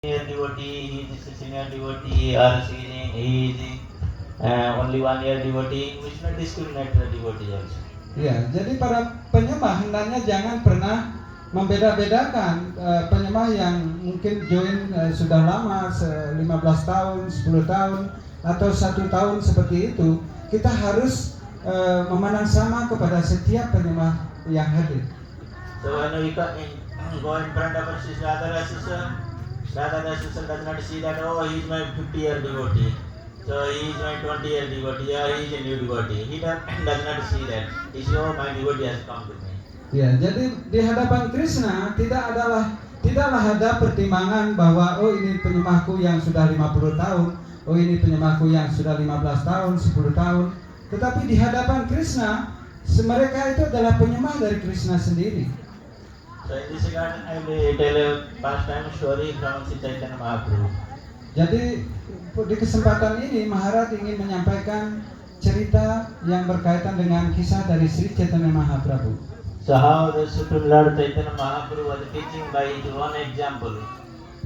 senior devotee, he is a senior devotee, or he is only 1 year devotee. We should not discriminate the devotee also. Ya, jadi para penyembah hendaknya jangan pernah membeda-bedakan penyembah yang mungkin join sudah lama 15 tahun, 10 tahun atau 1 tahun seperti itu. Kita harus memandang sama kepada setiap penyembah yang hadir. So when we go in front of our sister, Radha sister does not see that, oh, he is my 50-year devotee, so he is my 20-year devotee, or he is a new devotee. He does not see that. He says, oh, my devotee has come to me. Ya, jadi di hadapan Krishna tidaklah ada pertimbangan bahwa oh ini penyembahku yang sudah 50 tahun, oh ini penyembahku yang sudah 15 tahun, 10 tahun. Tetapi di hadapan Krishna mereka itu adalah penyembah dari Krishna sendiri. So in this regard, I will tell a pastime story from Sri Chaitanya Mahaprabhu. Jadi di kesempatan ini Maharaj ingin menyampaikan cerita yang berkaitan dengan kisah dari Sri Chaitanya Mahaprabhu. So how the Supreme Lord Chaitanya Mahaprabhu was teaching by his own example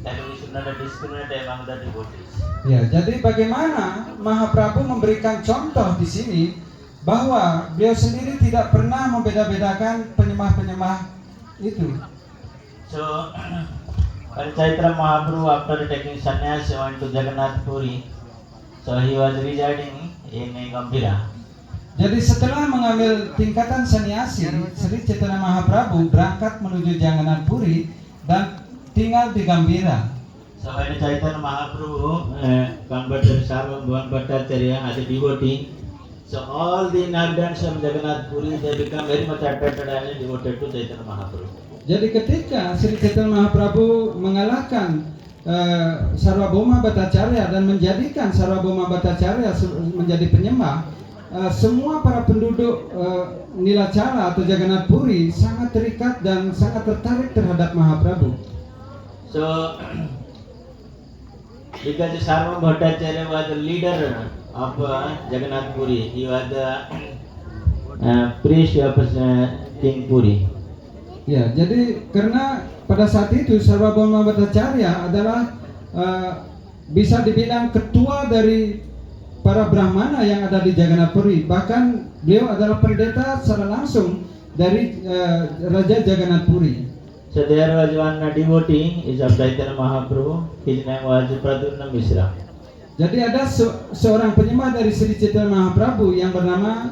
that we should not discriminate among the devotees. Ya, jadi bagaimana Mahaprabhu memberikan contoh di sini bahwa beliau sendiri tidak pernah membeda-bedakan penyembah-penyembah itu. So when Chaitanya Mahaprabhu after taking sannyas went to Jagannath Puri, so he was residing in Gambhira. Jadi setelah mengambil tingkatan sannyasi, Sri Chaitanya Mahaprabhu berangkat menuju Jagannath Puri dan tinggal di Gambhira. So when Chaitanya Mahaprabhu converted Sarvabhauma Bhattacharya as a devotee, so all the inhabitants of Jagannath Puri, they become very much attracted and devoted to Chaitanya Mahaprabhu. Jadi ketika Sri Chaitanya Mahaprabhu mengalahkan Sarvabhauma Bhattacharya dan menjadikan Sarvabhauma Bhattacharya menjadi penyembah, semua para penduduk Nilachala atau Jagannath Puri sangat terikat dan sangat tertarik terhadap Mahaprabhu. So because Sarvabhauma Bhattacharya was the leader of Jagannath Puri, he was the priest of King Puri. Ya, jadi karena pada saat itu Sarvabhauma Bhattacharya adalah bisa dibilang ketua dari para Brahmana yang ada di Jagannath Puri. Bahkan beliau adalah pendeta secara langsung dari Raja Jagannath Puri. So there was one devotee is of Chaitanya Mahaprabhu. His name was Pradyumna Mishra. Jadi ada seorang penyembah dari Sri Chaitanya Mahaprabhu yang bernama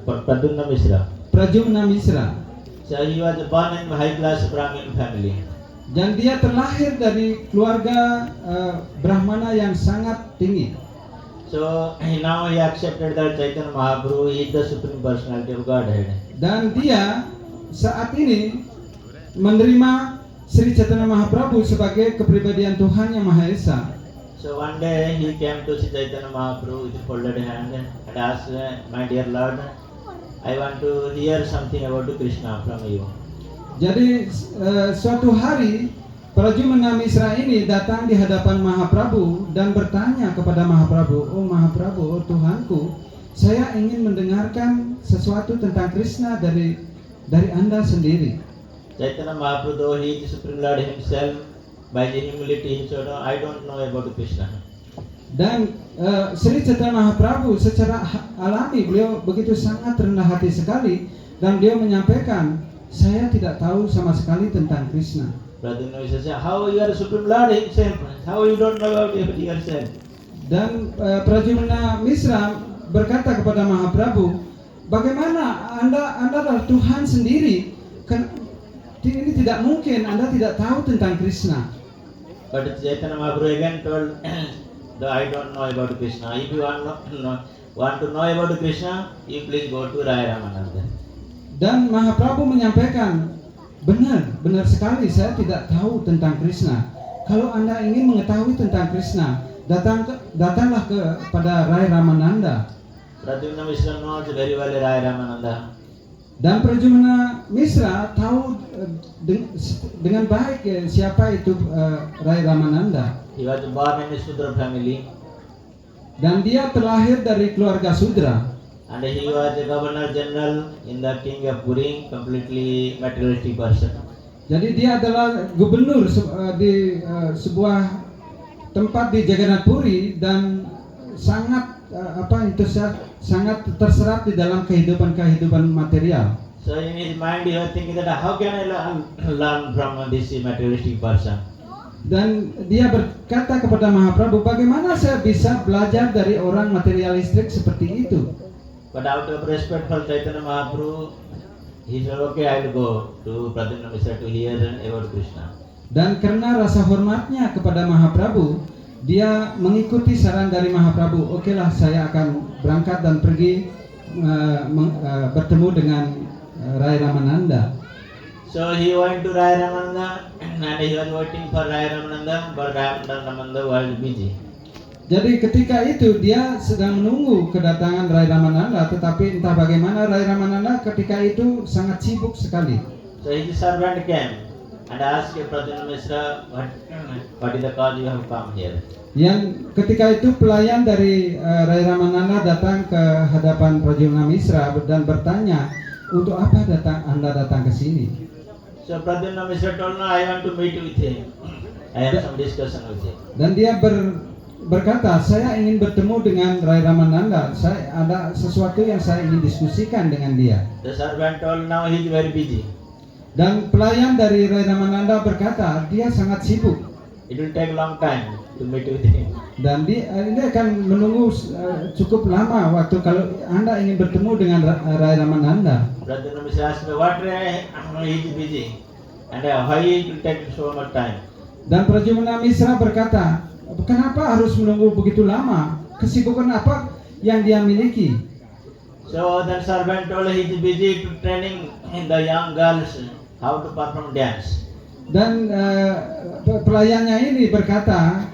Pradyumna Mishra. Pradyumna Mishra. So he was born in high class Brahmin family. Dan dia terlahir dari keluarga Brahmana yang sangat tinggi. So now he accepted that Chaitanya Mahaprabhu is the Supreme Personality of Godhead. Dan dia saat ini menerima Sri Chaitanya Mahaprabhu sebagai kepribadian Tuhan Yang Maha Esa. So one day he came to Sri Chaitanya Mahaprabhu with folded hand and asked, "My dear Lord, I want to hear something about Krishna from you." Jadi suatu hari Pradyumna Mishra ini datang di hadapan Mahaprabhu dan bertanya kepada Mahaprabhu, "Oh Mahaprabhu, oh Tuhanku, saya ingin mendengarkan sesuatu tentang Krishna dari Anda sendiri." Chaitanya Mahaprabhu, though he is the Supreme Lord himself, by the humility he said, "I don't know about Krishna." Dan Sri Chaitanya Mahaprabhu secara alami beliau begitu sangat rendah hati sekali dan beliau menyampaikan, "Saya tidak tahu sama sekali tentang Krishna." Pradyumna Mishra said, "How you are Supreme Lord himself? How you don't know about yourself?" Dan Pradyumna Mishra berkata kepada Mahaprabhu, "Bagaimana Anda adalah Tuhan sendiri? Ini tidak mungkin Anda tidak tahu tentang Krishna." But Chaitanya Mahaprabhu again told, "Though I don't know about Krishna. If you want to know about Krishna, you please go to Raya Ramananda." Dan Mahaprabhu menyampaikan, benar sekali saya tidak tahu tentang Krishna. Kalau Anda ingin mengetahui tentang Krishna, datanglah kepada Rai Ramananda. Pradyumna Mishra knows very well Rai Ramananda. Dan Pradyumna Mishra tahu dengan baik siapa itu Rai Ramananda. He was born in a Sudra family. Dan dia terlahir dari keluarga Sudra. And he was a Governor General in the King of Puri, completely materialistic person. Jadi dia adalah gubernur di sebuah tempat di Jagannath Puri dan sangat sangat terserap di dalam kehidupan material. So in his mind he was thinking that how can I learn from this materialistic person? Dan dia berkata kepada Mahaprabhu, bagaimana saya bisa belajar dari orang materialistik seperti itu? But out of respect for Chaitanya Mahaprabhu, he said, okay, I will go to Pradyumna Mishra to hear about Krishna. Dan karena rasa hormatnya kepada Mahaprabhu, dia mengikuti saran dari Mahaprabhu. Okelah, saya akan berangkat dan pergi bertemu dengan Rai Ramananda. So he went to Rai Ramananda and he was waiting for Rai Ramananda, but Rai Ramananda was busy. Jadi ketika itu dia sedang menunggu kedatangan Rai Ramananda, tetapi entah bagaimana Rai Ramananda ketika itu sangat sibuk sekali. So his servant came and asked Pradyumna Mishra, what is the cause you have come here? Yang ketika itu pelayan dari Rai Ramananda datang ke hadapan Pradyumna Mishra dan bertanya, untuk apa Anda datang ke sini? So Pradyumna Mishra told, no, I want to meet with him. I have some discussion with him. Dan dia berkata, saya ingin bertemu dengan Rai Ramananda. Saya ada sesuatu yang saya ingin diskusikan dengan dia. The servant told, now he is very busy. Dan pelayan dari Rai Ramananda berkata, dia sangat sibuk. It will take long time to meet with him. Dan dia akan menunggu cukup lama waktu kalau Anda ingin bertemu dengan Rai Ramananda. Pradyumna Mishra asked me, what Rai, he is busy, and why it will take so much time? Dan Pradyumna Mishra berkata, kenapa harus menunggu begitu lama? Kesibukan apa yang dia miliki? So the servant told he is busy to training the young girls how to perform dance. Dan pelayannya ini berkata,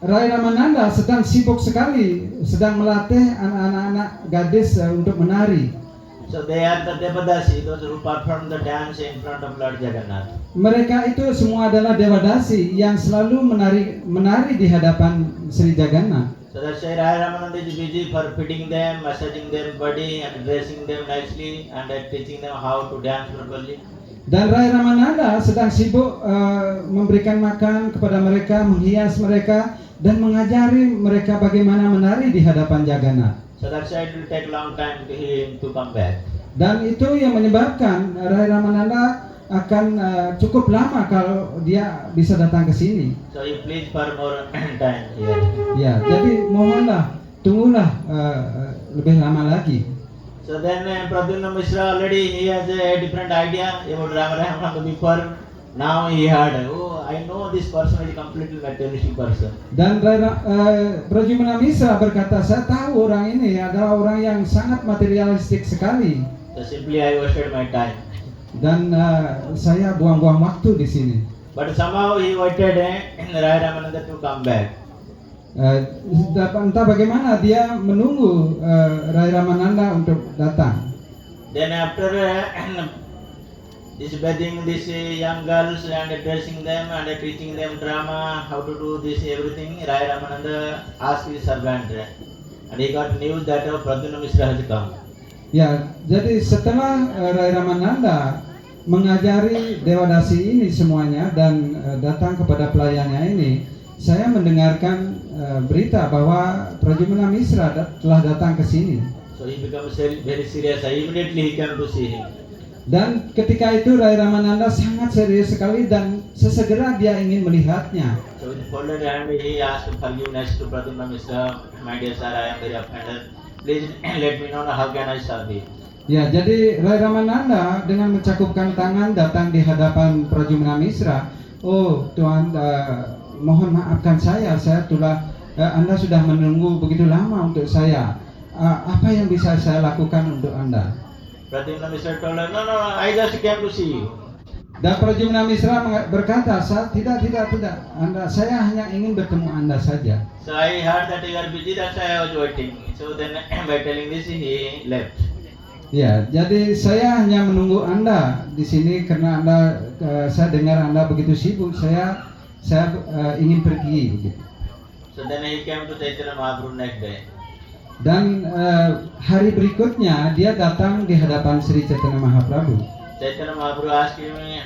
Rai Ramananda sedang sibuk sekali, sedang melatih anak-anak gadis untuk menari. So they are the Devadasi, those who perform the dance in front of Lord Jagannath. Mereka itu semua adalah Devadasi yang selalu menari di hadapan Sri Jagannath. So that's why Rai Ramananda is busy for feeding them, massaging their body and dressing them nicely and teaching them how to dance properly. Dan Rai Ramananda sedang sibuk memberikan makan kepada mereka, menghias mereka, dan mengajari mereka bagaimana menari di hadapan Jagannath. So that's why it will take long time to him to come back. Dan itu yang menyebabkan Rai Ramananda akan cukup lama kalau dia bisa datang ke sini. So you please for more time here. Ya, jadi mohonlah, tunggulah lebih lama lagi. So then Pradyumna Mishra already he has a different idea about Ramananda before. Now he heard, oh, I know this person is a completely materialistic person. Dan Pradyumna Mishra berkata, saya tahu orang ini adalah orang yang sangat materialistik sekali. So simply I wasted my time. Dan saya buang-buang waktu di sini. But somehow he waited Rai Ramananda to come back. Entah bagaimana dia menunggu Rai Ramananda untuk datang. Then after this bathing these young girls and dressing them and teaching them drama, how to do this everything, Rai Ramananda asked his servant and he got news that Pradyumna Mishra has come. Ya, jadi setelah Rai Ramananda mengajari Dewadasi ini semuanya dan datang kepada pelayannya ini, saya mendengarkan berita bahwa Pradyumna Mishra telah datang ke sini. So he becomes very serious. Immediately he came to see him. Dan ketika itu Rai Ramananda sangat serius sekali dan sesegera dia ingin melihatnya. So with folded hand he asked forgiveness to Pradyumna Mishra. My dear sir, I am very offended. Please let me know how can I serve you. Ya, jadi Rai Ramananda dengan mencakupkan tangan datang di hadapan Pradyumna Mishra. Oh Tuhan, mohon maafkan saya telah Anda sudah menunggu begitu lama untuk saya. Apa yang bisa saya lakukan untuk Anda? Pradyumna Mishra told her, no, I just came to see you. Dan Pradyumna Mishra berkata, tidak, saya hanya ingin bertemu Anda saja. So I heard that you are busy, that's why I was waiting. So then by telling this he left. Ya, jadi saya hanya menunggu Anda di sini karena saya dengar Anda begitu sibuk. Saya ingin pergi begitu. So then he came to Chaitanya Mahaprabhu next day. Dan hari berikutnya dia datang di hadapan Sri Chaitanya Mahaprabhu. Chaitanya Mahaprabhu asked me,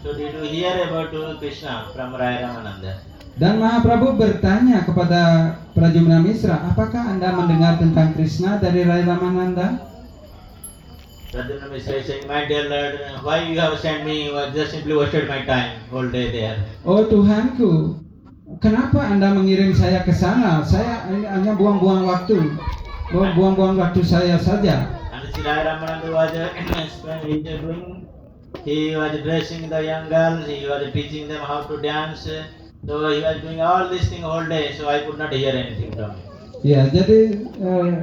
so did you hear about Krishna from Raya Ramananda? Dan Mahaprabhu bertanya kepada Pradyumna Misra, apakah Anda mendengar tentang Krishna dari Rai Ramananda? Pradyumna Misra is saying, my dear Lord, why you have sent me? You have just simply wasted my time whole day there. Oh Tuhanku, kenapa Anda mengirim saya ke sana? Saya hanya buang-buang waktu saya saja. And Sri Raya Ramananda was he was dressing the young girls, he was teaching them how to dance. So he was doing all these things all day, so I could not hear anything from him. Ya, jadi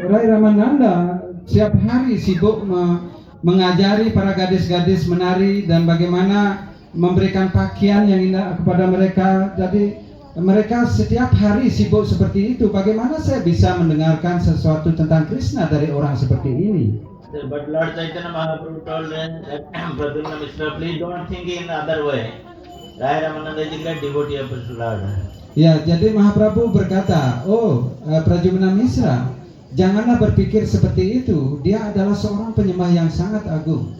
Rai Ramananda setiap hari sibuk mengajari para gadis-gadis menari dan bagaimana memberikan pakaian yang indah kepada mereka. Jadi mereka setiap hari sibuk seperti itu. Bagaimana saya bisa mendengarkan sesuatu tentang Krishna dari orang seperti ini? But Lord Chaitanya Mahaprabhu told that Pradyumna Misra, please don't think in other way. Raya Ramananda is a great devotee of Lord. Ya, jadi Mahaprabhu berkata, oh Pradyumna Misra, janganlah berpikir seperti itu. Dia adalah seorang penyembah yang sangat agung.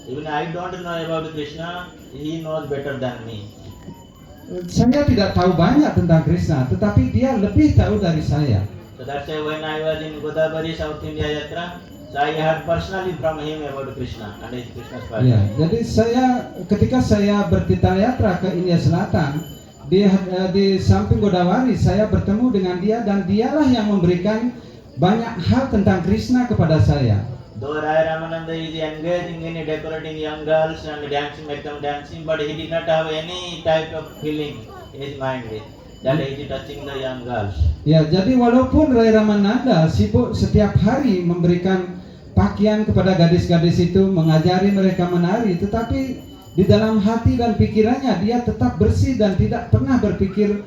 Even I don't know about Krishna, he knows better than me. Saya tidak tahu banyak tentang Krishna, tetapi dia lebih tahu dari saya. So that's why when I was in Godavari, South India Yatra, so I heard personally from him about Krishna and his Krishna's party. Ya, jadi ketika saya bertitayatra ke India Selatan, di samping Godavari, saya bertemu dengan dia dan dialah yang memberikan banyak hal tentang Krishna kepada saya. Though Raya Ramananda is engaging in decorating young girls and dancing, make them dancing, but he did not have any type of feeling in his mind that he is touching the young girls. Ya, jadi walaupun Rai Ramananda sibuk setiap hari memberikan pakaian kepada gadis-gadis itu, mengajari mereka menari, tetapi di dalam hati dan pikirannya dia tetap bersih dan tidak pernah berpikir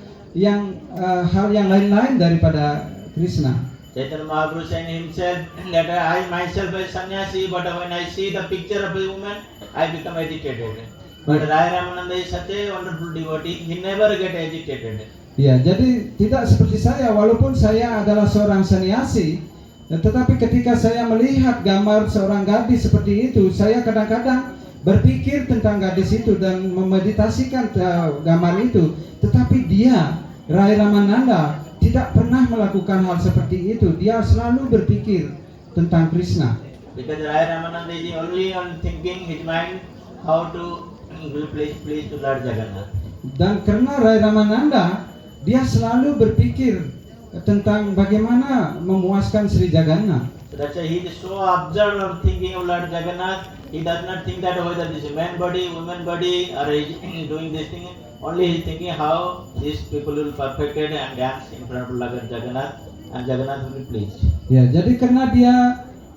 hal yang lain-lain daripada Krishna. Chaitanya Mahaprabhu saying himself that I myself is sannyasi, but when I see the picture of a woman, I become agitated. But Raya Ramananda is such a wonderful devotee, he never get agitated. Ya, jadi tidak seperti saya, walaupun saya adalah seorang sannyasi, tetapi ketika saya melihat gambar seorang gadis seperti itu, saya kadang-kadang berpikir tentang gadis itu dan memeditasikan gambar itu. Tetapi dia, Rai Ramananda, tidak pernah melakukan hal seperti itu. Dia selalu berpikir tentang Krishna. Because Raya Ramananda is only on thinking his mind how to please to Lord Jagannath. Dan karena Rai Ramananda, dia selalu berpikir tentang bagaimana memuaskan Sri Jagannath. So that's why he is so absorbed of thinking of Lord Jagannath. He does not think that whether this is man body, woman body, or he is doing this thing. Only he is thinking how these people will perfected and dance in front of Lord Jagannath, and Jagannath will be pleased. Ya, jadi karena dia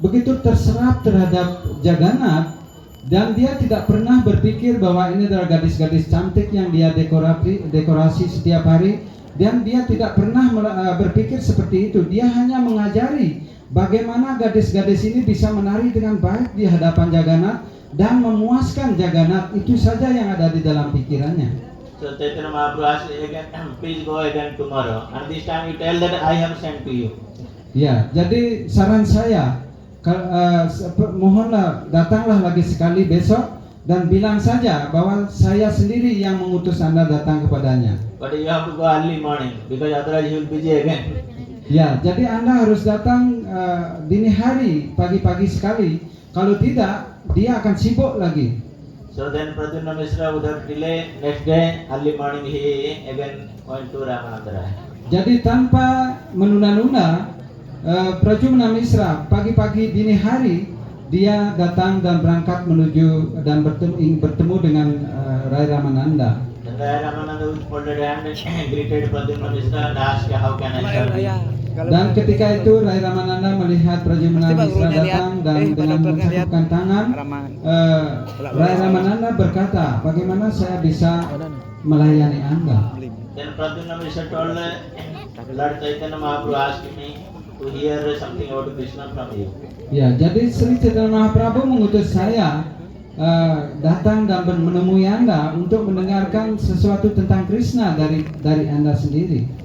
begitu terserap terhadap Jagannath dan dia tidak pernah berpikir bahwa ini adalah gadis-gadis cantik yang dia dekorasi setiap hari, dan dia tidak pernah berpikir seperti itu. Dia hanya mengajari bagaimana gadis-gadis ini bisa menari dengan baik di hadapan Jagannath dan memuaskan Jagannath. Itu saja yang ada di dalam pikirannya. So Chaitanya Mahaprabhu asked again, please go again tomorrow, and this time you tell that I have sent to you. Ya, jadi saran saya, mohonlah datanglah lagi sekali besok dan bilang saja bahwa saya sendiri yang mengutus Anda datang kepadanya. But you have to go early morning because otherwise you will busy again. Ya, jadi Anda harus datang dini hari, pagi-pagi sekali. Kalau tidak, dia akan sibuk lagi. So then Pradyumna Misra without delay, next day early morning he again went to Ramananda Raya. Jadi tanpa menunda-nunda, Pradyumna Misra pagi-pagi dini hari dia datang dan berangkat menuju dan bertemu dengan Rai Ramananda. Then Raya Ramananda with folded hand greeted Pradyumna Misra and asked, how can I serve you? Dan ketika itu Rai Ramananda melihat Pradyumna Misra datang dan dengan mensangkupkan tangan, Rai Ramananda berkata, bagaimana saya bisa melayani Anda? Then Pradyumna Misra told Lord Chaitanya Mahaprabhu asked me to hear something about Krishna from you. Ya, jadi Sri Chaitanya Mahaprabhu mengutus saya datang dan menemui Anda untuk mendengarkan sesuatu tentang Krishna dari Anda sendiri.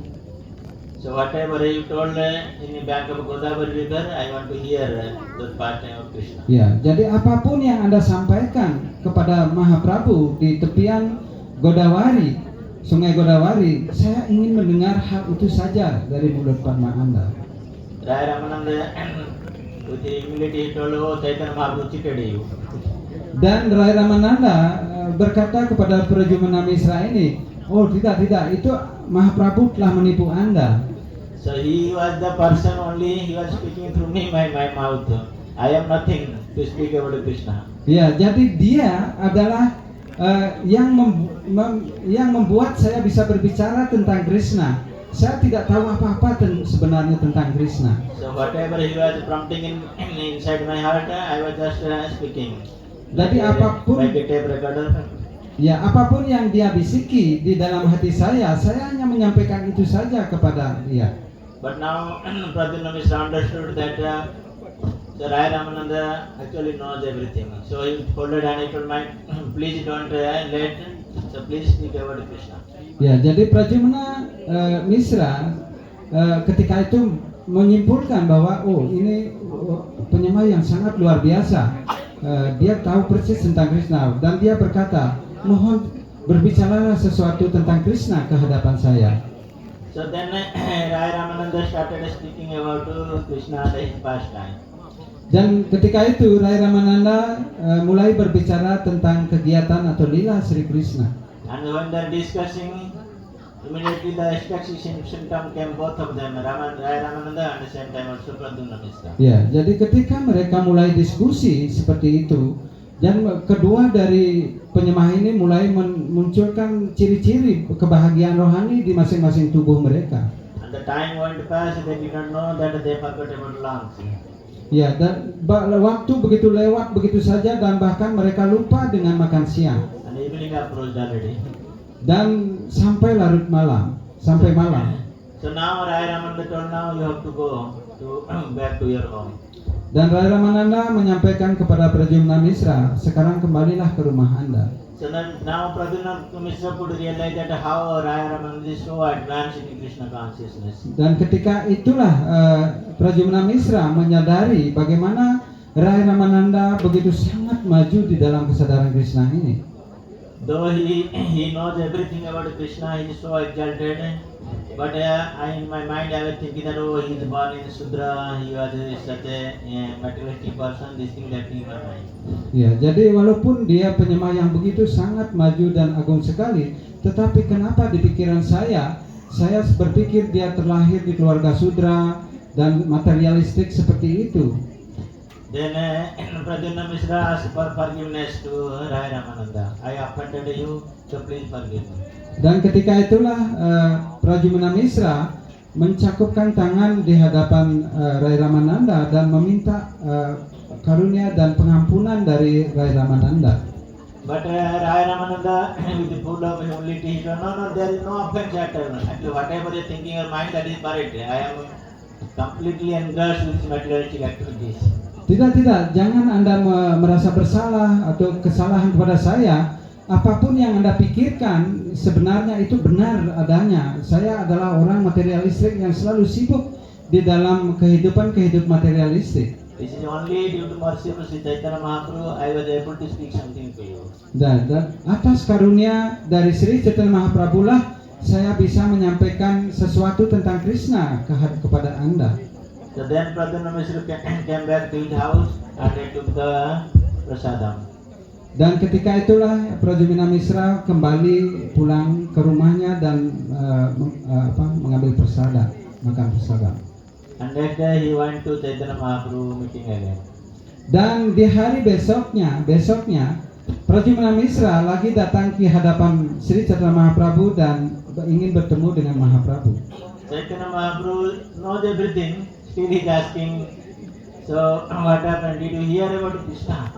So whatever he told in the bank of Godavari River, I want to hear the part of Krishna. Ya, jadi apapun yang Anda sampaikan kepada Mahaprabhu di tepian Godavari, Sungai Godavari, saya ingin mendengar hal itu saja dari mulut Padma Anda. Raya Ramananda, with humility, he told, oh, Chaitanya Mahaprabhu cheated you. Dan Rai Ramananda berkata kepada Prajumana Misra ini, oh tidak, itu Mahaprabhu telah menipu Anda. So he was the person only, he was speaking through me, my mouth. I am nothing to speak about Krishna. Ya, jadi dia adalah yang membuat saya bisa berbicara tentang Krishna. Saya tidak tahu apa-apa sebenarnya tentang Krishna. So whatever he was prompting inside my heart, I was just speaking. Jadi apapun, like a tape recorder. ya apapun yang dia bisiki di dalam hati saya hanya menyampaikan itu saja kepada dia. But now Pradyumna Misra understood that the Raya Ramananda actually knows everything. So he folded and he told me, please don't let, so please speak about Krishna. Ya, jadi Prajumna Misra ketika itu menyimpulkan bahwa ini penyembah yang sangat luar biasa. Dia tahu persis tentang Krishna dan dia berkata, mohon berbicaralah sesuatu tentang Krishna ke hadapan saya. So then Raya Ramananda started speaking about Krishna and his pastime. Dan ketika itu Rai Ramananda mulai berbicara tentang kegiatan atau lila Sri Krishna. And when they're discussing, immediately the asphyxiation symptom came, both of them, Raya Ramananda and the same time also Pradyumna Misra. Ya, jadi ketika mereka mulai diskusi seperti itu, dan kedua dari penyembah ini mulai memunculkan ciri-ciri kebahagiaan rohani di masing-masing tubuh mereka. And the time went past, they did not know that they forgot about lungs. Ya, dan waktu begitu lewat begitu saja dan bahkan mereka lupa dengan makan siang. And evening approached already. Dan sampai larut malam, sampai malam. So now Raya Ramananda told, now you have to go back to your home. Dan Rai Ramananda menyampaikan kepada Prajumna Misra, sekarang kembalilah ke rumah Anda. So now Pradyumna Misra could realize that how Raya Ramananda is so advanced in Krishna consciousness. Dan ketika itulah Prajumna Misra menyadari bagaimana Rai Ramananda begitu sangat maju di dalam kesadaran Krishna ini. Though he knows everything about Krishna, he is so exalted. But in my mind I was thinking that he is born in Sudra, he was such a materialistic person, this thing that in my mind. Ya, jadi walaupun dia penyembah yang begitu sangat maju dan agung sekali, tetapi kenapa di pikiran saya berpikir dia terlahir di keluarga Sudra dan materialistik seperti itu. Then Pradyumna Misra asked for forgiveness to Raya Ramananda. I offended you, so please forgive me. Dan ketika itulah Prajumna Misra mencakupkan tangan di hadapan Rai Ramananda dan meminta karunia dan pengampunan dari Rai Ramananda. But Raya Ramananda, with full of humility, he said, no, there is no offense at all. Actually, whatever you thinking in your mind, that is correct. I am completely engrossed with materialistic activities. Tidak, jangan Anda merasa bersalah atau kesalahan kepada saya. Apapun yang Anda pikirkan sebenarnya itu benar adanya. Saya adalah orang materialistik yang selalu sibuk di dalam kehidupan materialistik. This is only due to mercy of Sri Chaitanya Mahaprabhu I was able to speak something to you. Dan atas karunia dari Sri Chaitanya Mahaprabhu lah saya bisa menyampaikan sesuatu tentang Krishna kepada Anda. So then Pradyumna Misra came back to his house and he took the prasadam. Dan ketika itulah Prajumna Misra kembali pulang ke rumahnya dan mengambil prasada, makan prasada. And next day he went to Chaitanya Mahaprabhu meeting again. Dan di hari besoknya Prajumna Misra lagi datang ke hadapan Sri Chaitanya Mahaprabhu dan ingin bertemu dengan Mahaprabhu. Chaitanya Mahaprabhu knows everything, still he is asking, so what happened? Did you hear about Krishna?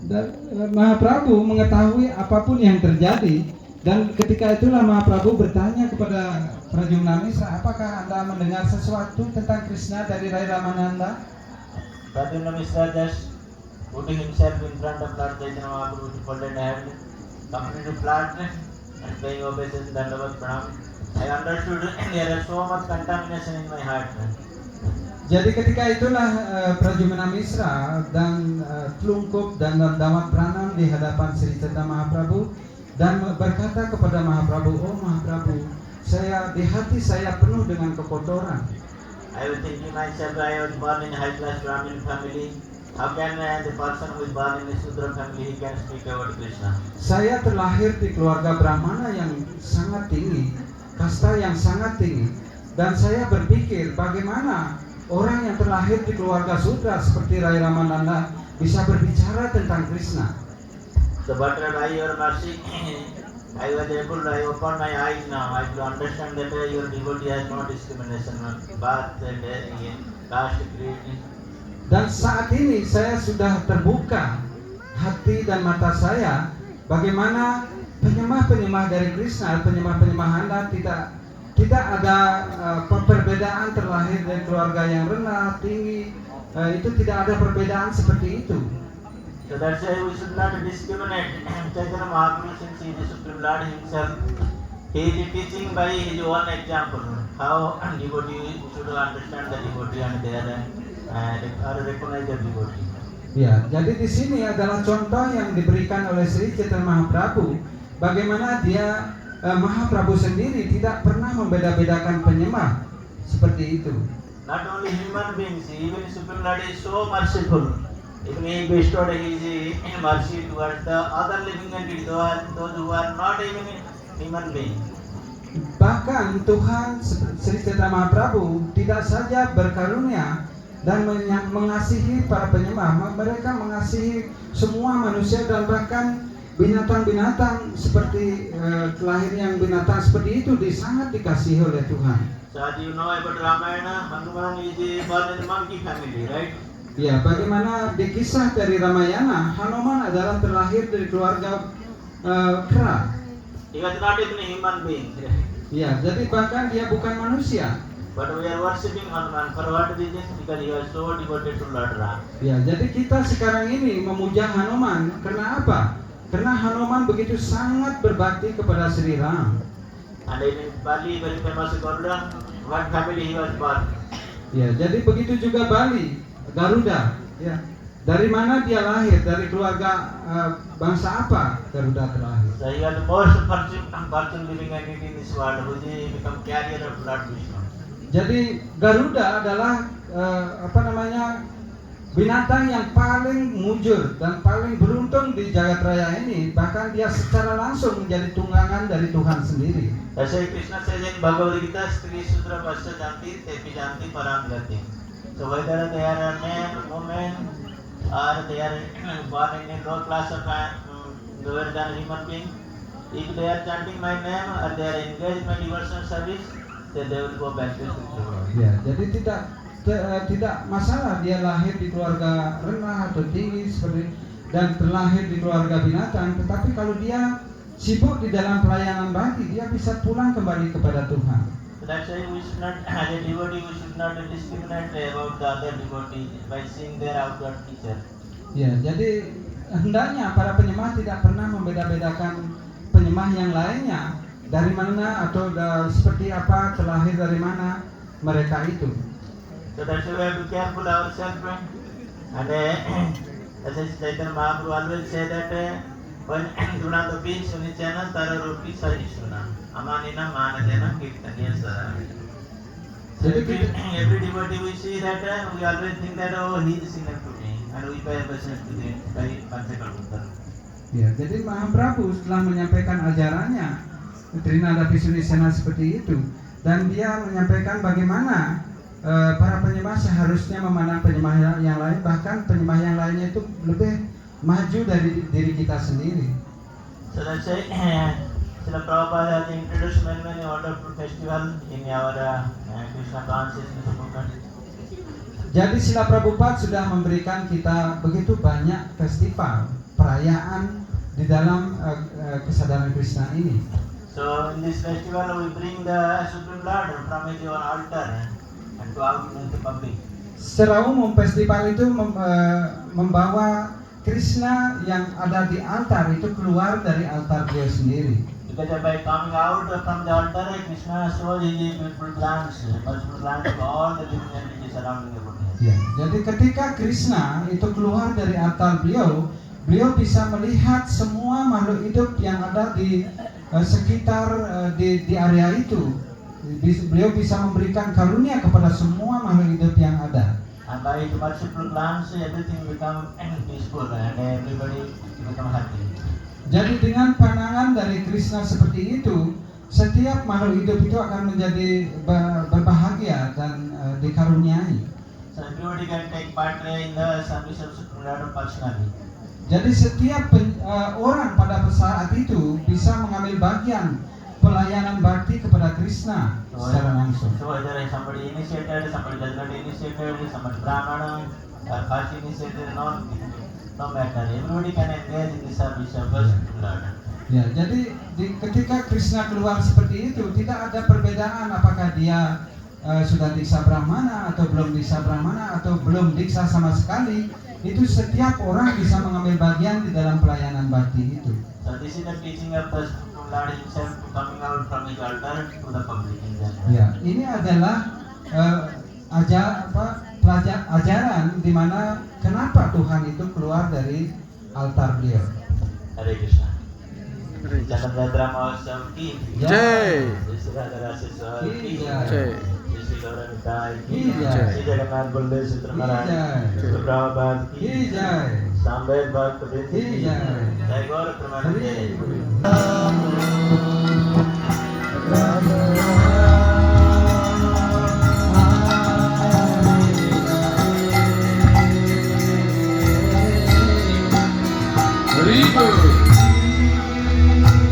Dan Mahaprabhu mengetahui apapun yang terjadi, dan ketika itulah Mahaprabhu bertanya kepada Prajumna Misra, apakah Anda mendengar sesuatu tentang Krishna dari Rai Ramananda? Pradyumna Misra just putting himself in front of Lord Chaitanya Mahaprabhu with folded hand, completely flat, and paying obeisance and Dandavat Pranam, I understood there is so much contamination in my heart. Jadi ketika itulah Prajumena Misra dan telungkup dan Dandavat Pranam di hadapan Sri Chaitanya Mahaprabhu dan berkata kepada Mahaprabhu, oh Mahaprabhu, di hati saya penuh dengan kekotoran. I was thinking myself, I was born in high class Brahmin family. How can the person who is born in a Sudra family he can speak about Krishna? Saya terlahir di keluarga Brahmana yang sangat tinggi, kasta yang sangat tinggi, dan saya berpikir bagaimana orang yang terlahir di keluarga Sudra seperti Rai Ramananda bisa berbicara tentang Krishna. So, but by your mercy, I was able, I opened my eyes now. I could understand that your devotee has no discrimination on birth and caste, creed. Dan saat ini saya sudah terbuka hati dan mata saya bagaimana penyembah-penyembah dari Krishna, penyembah-penyembah Anda tidak ada perbedaan terlahir dari keluarga yang rendah, tinggi, itu tidak ada perbedaan seperti itu. So that's why we should not discriminate. Chaitanya Mahaprabhu, since he is the Supreme Lord himself, he is teaching by his own example how devotee should understand the devotee and recognize the devotee. Ya, jadi di sini adalah contoh yang diberikan oleh Sri Chaitanya Mahaprabhu, bagaimana dia Mahaprabhu sendiri tidak pernah membeda-bedakan penyembah seperti itu. Not only human beings, even Supreme Lord is so merciful. Even he bestowed his mercy towards the other living entities, those who are not even human beings. Bahkan Tuhan Sri Chaitanya Mahaprabhu tidak saja berkarunia dan mengasihi para penyembah, mereka mengasihi semua manusia dan bahkan binatang-binatang seperti lahir yang binatang seperti itu sangat dikasihi oleh Tuhan. So as you know about Ramayana, Hanuman is born in the monkey family, right? Ya, bagaimana di kisah dari Ramayana, Hanuman adalah terlahir dari keluarga kera. He was not even a human being. Ya, jadi bahkan dia bukan manusia. But we are worshipping Hanuman for what reason? Because he was so devoted to Lord Ram. Ya, jadi kita sekarang ini memuja Hanuman karena apa? Karena Hanuman begitu sangat berbakti kepada Sri Ram. And in Bali, very famous Garuda, what family he was born? Ya, jadi begitu juga Bali, Garuda. Ya, dari mana dia lahir? Dari keluarga bangsa apa Garuda terlahir? So he was the most fortune living entity in this world, who become carrier of Lord Vishnu. Jadi Garuda adalah binatang yang paling mujur dan paling beruntung di jagat raya ini. Bahkan dia secara langsung menjadi tunggangan dari Tuhan sendiri. As Krishna says in Bhagavad Gita, Stri Sudra Pasya Janti Tepi Janti Param Gati. So whether they are a man, woman, or they are born in a low class of lower than human being, if they are chanting my name or they are engaged in my devotional service, then they will go back to Sudra. Ya, jadi tidak masalah dia lahir di keluarga rendah atau tinggi seperti dan terlahir di keluarga binatang, tetapi kalau dia sibuk di dalam pelayanan bakti, dia bisa pulang kembali kepada Tuhan. So that's why we should not, as a devotee, we should not discriminate about the other devotees by seeing their outward feature. Ya, jadi hendaknya para penyembah tidak pernah membeda-bedakan penyembah yang lainnya dari mana atau seperti apa, terlahir dari mana mereka itu. So that's why we have to be careful ourselves, friend. And as Chaitanya Mahaprabhu always say that when Duna the being Sunicana, Tara Rupi Sarishuna, Amanina Manadena Kirtaniya Sara. Every devotee we see that we always think that he is similar to me, and we pay obeisance to him by Panchakal Buddha. Ya, jadi Mahaprabhu setelah menyampaikan ajarannya, Trinadapi Sunisena seperti itu, dan dia menyampaikan bagaimana para penyembah seharusnya memandang penyembah yang lain, bahkan penyembah yang lainnya itu lebih maju dari diri kita sendiri. So that's why Srila Prabhupada has introduced many wonderful festival in our Krishna consciousness movement. Jadi Srila Prabhupada sudah memberikan kita begitu banyak festival, perayaan di dalam kesadaran Krishna ini. So in this festival we bring the Supreme Lord from his own altar and go out into the public. Secara umum festival itu membawa Krishna yang ada di altar itu keluar dari altar dia sendiri. Because by coming out from the altar, Krishna shows his beautiful glance, merciful glance to all the living entities surrounding the Buddha. Ya, jadi ketika Krishna itu keluar dari altar beliau, beliau bisa melihat semua makhluk hidup yang ada di sekitar di area itu. Beliau bisa memberikan karunia kepada semua makhluk hidup yang ada. And by his merciful glance, everything become peaceful and everybody become happy. Jadi dengan pandangan dari Krishna seperti itu, setiap makhluk hidup itu akan menjadi berbahagia dan dikaruniai. So everybody can take part in the service of Supreme Lord personally. Jadi setiap orang pada saat itu bisa mengambil bagian pelayanan bakti kepada Krishna secara langsung. So whether somebody initiated, somebody does not initiated, somebody Brahmana, or first initiated, no matter. Everybody can engage in the service of the Supreme Lord. Ya, jadi ketika Krishna keluar seperti itu, tidak ada perbedaan apakah dia sudah diksa Brahmana atau belum diksa Brahmana atau belum diksa sama sekali. Itu setiap orang bisa mengambil bagian di dalam pelayanan bakti itu. So this is the teaching of the Supreme Lord himself coming out from his altar to the public in general. Ya, ini adalah ajaran di mana kenapa Tuhan itu keluar dari altar beliau. Hare Krishna. Jangan drama Mahotsav ki Jai. Sri Radharasa ki Jai. Sri Gauranitai ki Jai. Sri Jagannath Baldev Sutra Maharaj Jai. Sri Prabhupada ki Jai. Sambayat Bhakta ki Jai. Jai Gaur Premanande.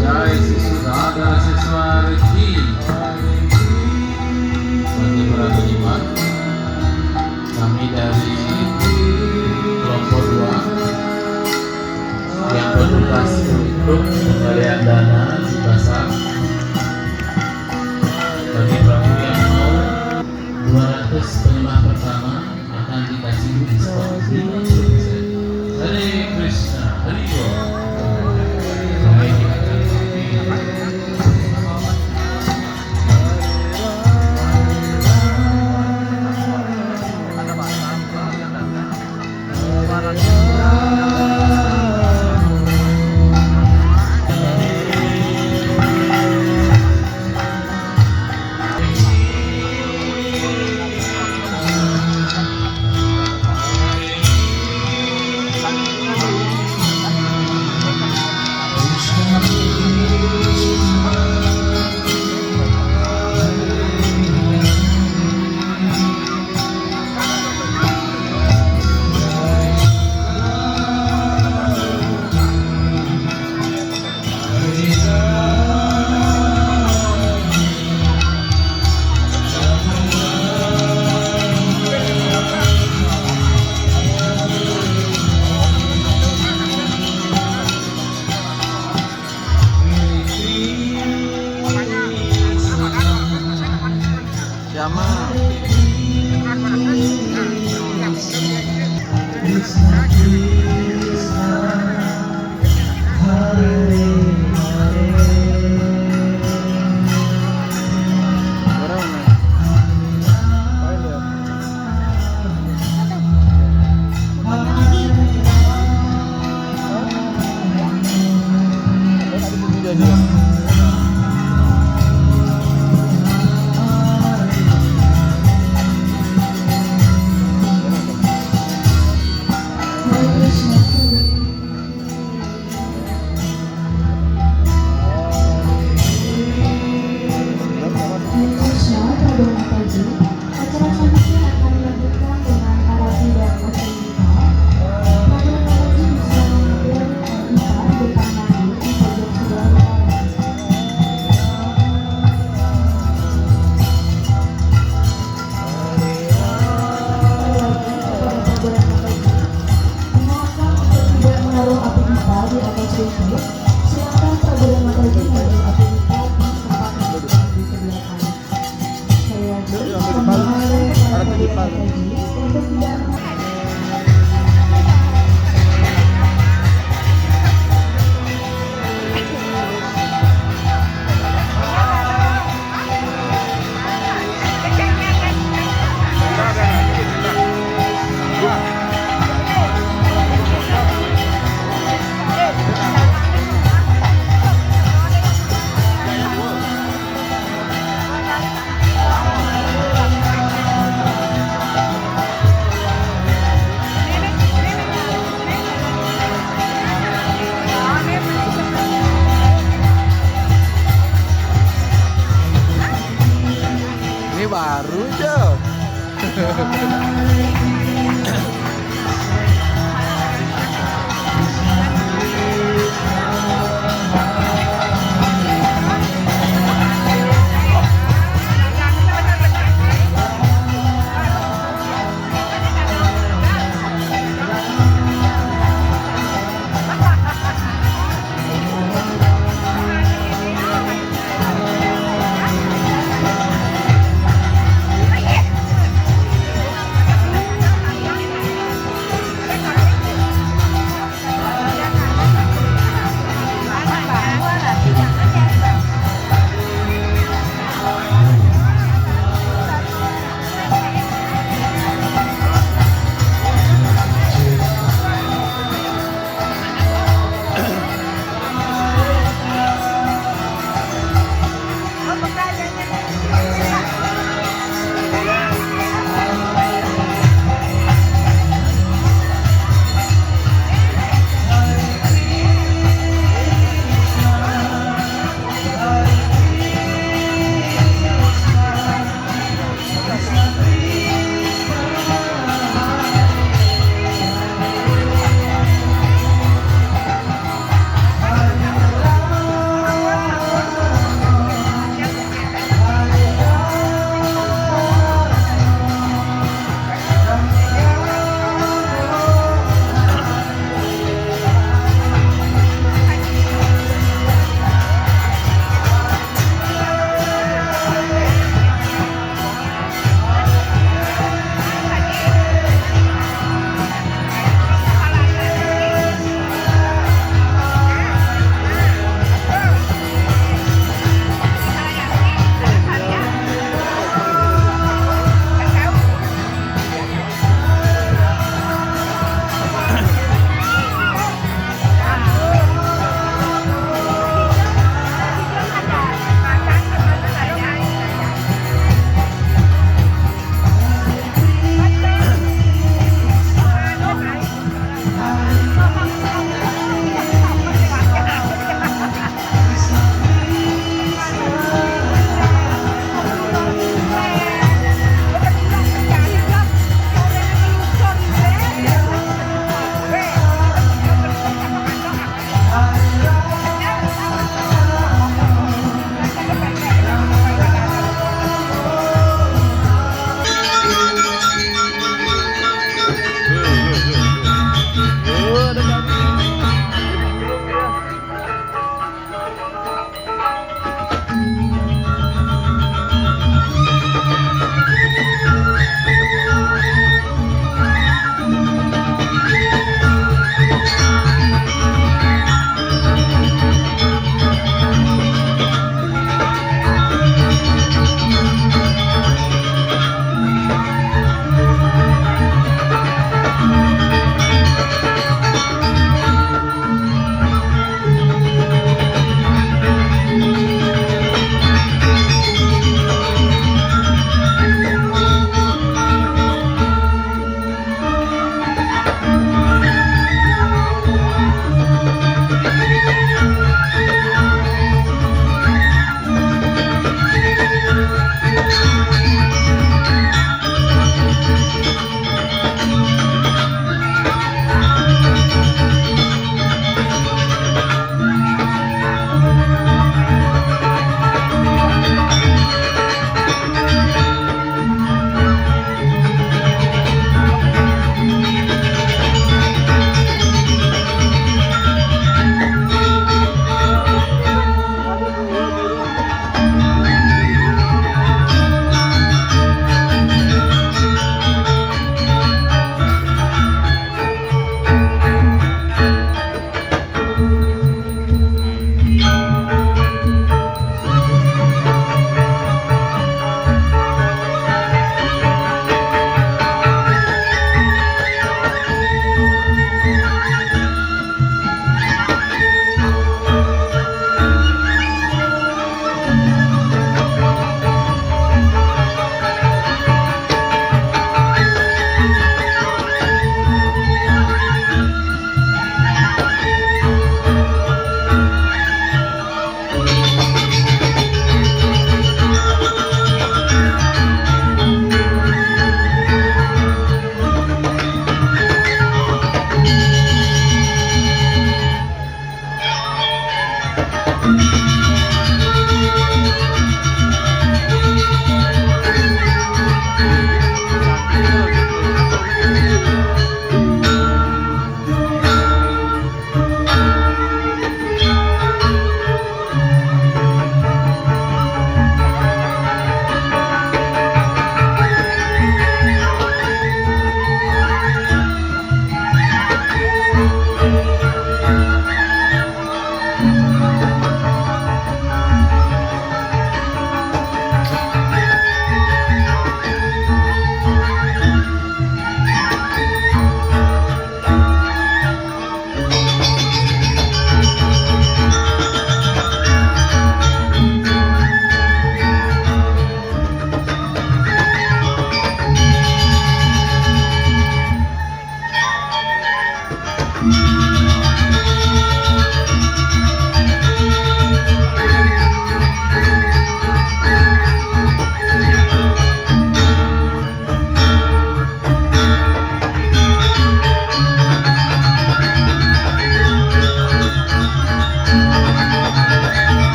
Jai Sri Radharaseswar ki. Bagi para penyimak, kami dari kelompok 2 yang bertugas untuk pemberian dana di pasar bagi pelaku yang mau 200 penyimak pertama akan dikasih diskon 50%. Hare Krishna, Hare Bol.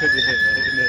Ini.